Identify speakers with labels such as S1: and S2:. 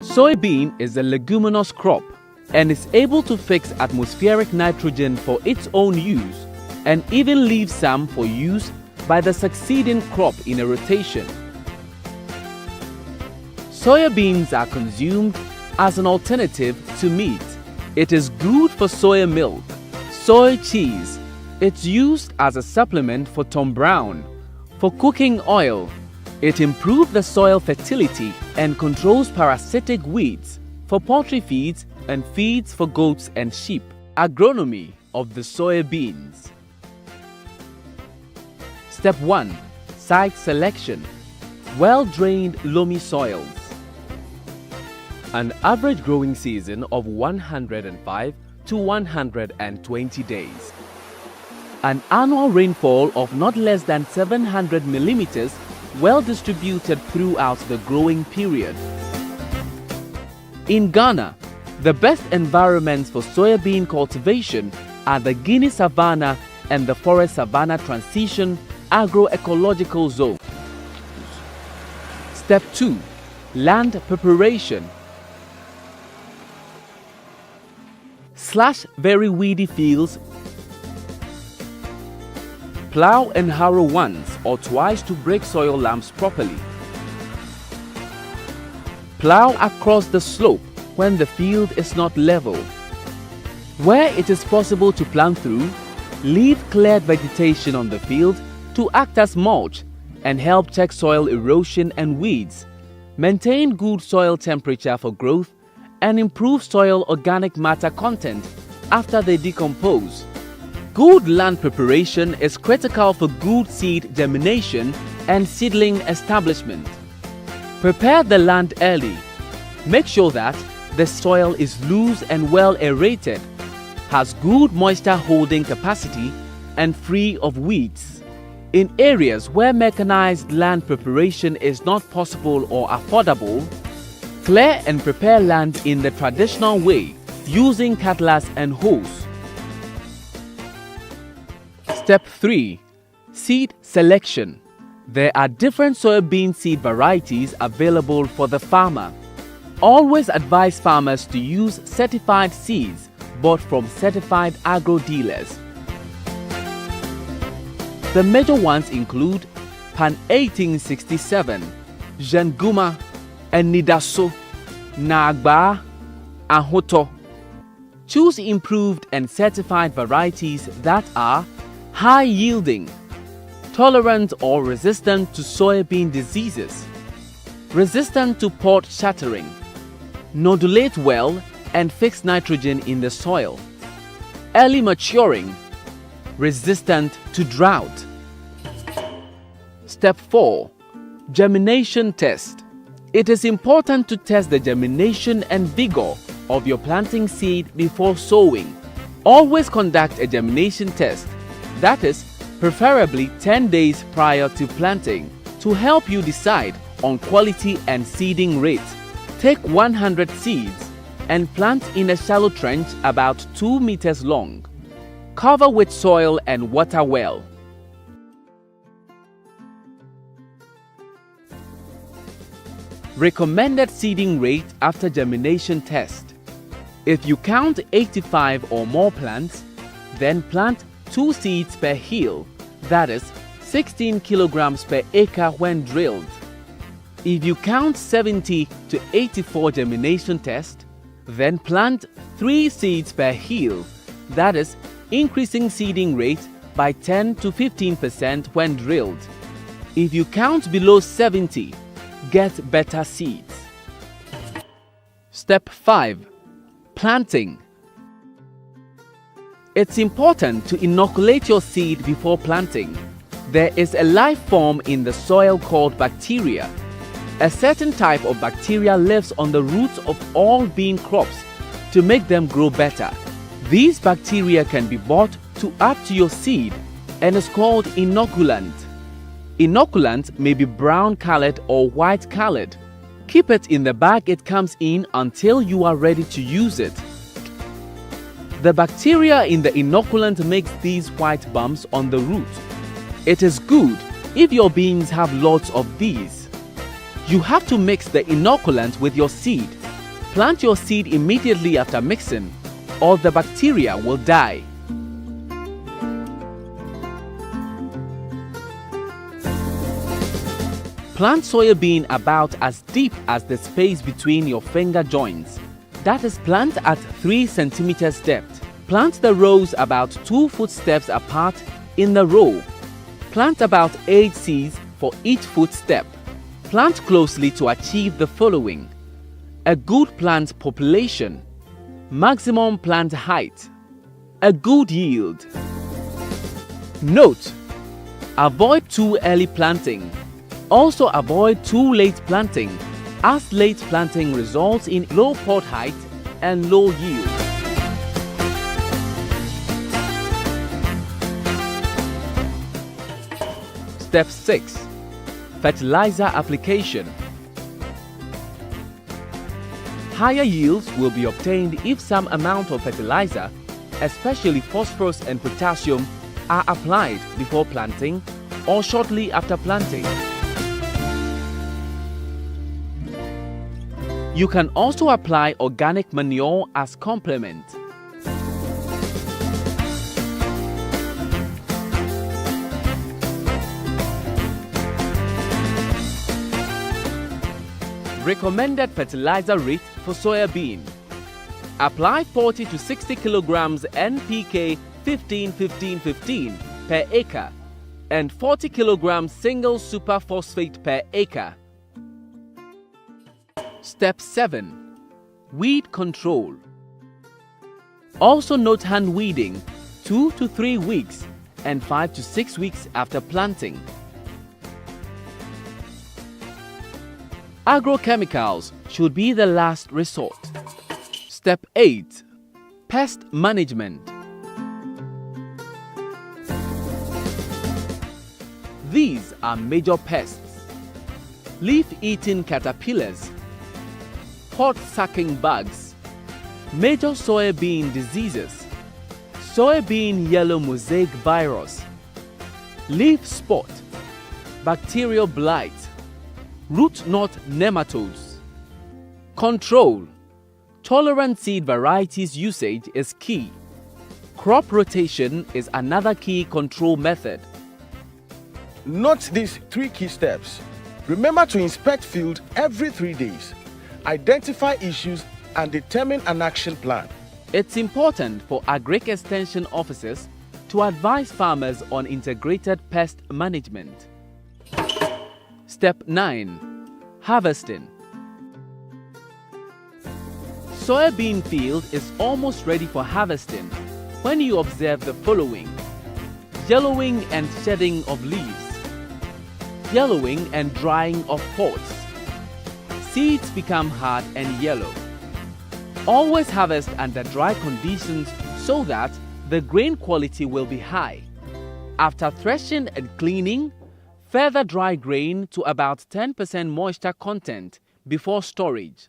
S1: Soybean is a leguminous crop and is able to fix atmospheric nitrogen for its own use and even leave some for use by the succeeding crop in a rotation. Soya beans are consumed as an alternative to meat. It is good for soya milk, soy cheese. It's used as a supplement for Tom Brown. For cooking oil, it improves the soil fertility and controls parasitic weeds for poultry feeds and feeds for goats and sheep. Agronomy of the soya beans. Step 1. Site selection. Well-drained loamy soils. An average growing season of 105 to 120 days. An annual rainfall of not less than 700 millimeters, well distributed throughout the growing period. In Ghana, the best environments for soybean cultivation are the Guinea Savanna and the Forest Savanna Transition Agroecological Zone. Step 2. Land preparation. Slash very weedy fields. Plow and harrow once or twice to break soil lumps properly. Plow across the slope when the field is not level. Where it is possible to plant through, leave cleared vegetation on the field to act as mulch and help check soil erosion and weeds, maintain good soil temperature for growth, and improve soil organic matter content after they decompose. Good land preparation is critical for good seed germination and seedling establishment. Prepare the land early. Make sure that the soil is loose and well aerated, has good moisture holding capacity, and free of weeds. In areas where mechanized land preparation is not possible or affordable, clear and prepare land in the traditional way using cutlass and hoes. Step 3. Seed selection. There are different soybean seed varieties available for the farmer. Always advise farmers to use certified seeds bought from certified agro dealers. The major ones include Pan 1867, Janguma, and Nidaso, Nagba, and Hoto. Choose improved and certified varieties that are high-yielding, tolerant or resistant to soybean diseases, resistant to pod shattering, nodulate well and fix nitrogen in the soil, early maturing, resistant to drought. Step 4. Germination test. It is important to test the germination and vigor of your planting seed before sowing. Always conduct a germination test, that is, preferably 10 days prior to planting, to help you decide on quality and seeding rate. Take 100 seeds and plant in a shallow trench about 2 meters long. Cover with soil and water well. Recommended seeding rate after germination test. If you count 85 or more plants, then plant 2 seeds per hill, that is 16 kilograms per acre when drilled. If you count 70 to 84 germination test, then plant 3 seeds per hill, that is increasing seeding rate by 10 to 15% when drilled. If you count below 70, get better seeds. Step 5. Planting. It's important to inoculate your seed before planting. There is a life form in the soil called bacteria. A certain type of bacteria lives on the roots of all bean crops to make them grow better. These bacteria can be bought to add to your seed and is called inoculant. Inoculant may be brown colored or white colored. Keep it in the bag it comes in until you are ready to use it. The bacteria in the inoculant makes these white bumps on the root. It is good if your beans have lots of these. You have to mix the inoculant with your seed Plant your seed immediately after mixing, or the bacteria will die. Plant soybean about as deep as the space between your finger joints. That is, plant at 3 centimeters depth. Plant the rows about 2 footsteps apart in the row. Plant about 8 seeds for each footstep. Plant closely to achieve the following: a good plant population, maximum plant height, a good yield. Note: avoid too early planting. Also avoid too late planting, as late planting results in low pod height and low yield. Step 6. Fertilizer application. Higher yields will be obtained if some amount of fertilizer, especially phosphorus and potassium, are applied before planting or shortly after planting. You can also apply organic manure as complement. Recommended fertilizer rate for soybean. Apply 40 to 60 kilograms NPK 15-15-15 per acre and 40 kilograms single superphosphate per acre. Step 7. Weed control. Also note hand weeding 2 to 3 weeks and 5 to 6 weeks after planting. Agrochemicals should be the last resort. Step 8. Pest management. These are major pests: leaf-eating caterpillars, pod-sucking bugs, major soybean diseases, soybean yellow mosaic virus, leaf spot, bacterial blight, root knot nematodes. Control: tolerant seed varieties usage is key. Crop rotation is another key control method.
S2: Note these 3 key steps. Remember to inspect field every 3 days. Identify issues and determine an action plan.
S1: It's important for Agric Extension officers to advise farmers on integrated pest management. Step 9. Harvesting. Soybean field is almost ready for harvesting when you observe the following: yellowing and shedding of leaves, yellowing and drying of pods, seeds become hard and yellow. Always harvest under dry conditions so that the grain quality will be high. After threshing and cleaning, further dry grain to about 10% moisture content before storage.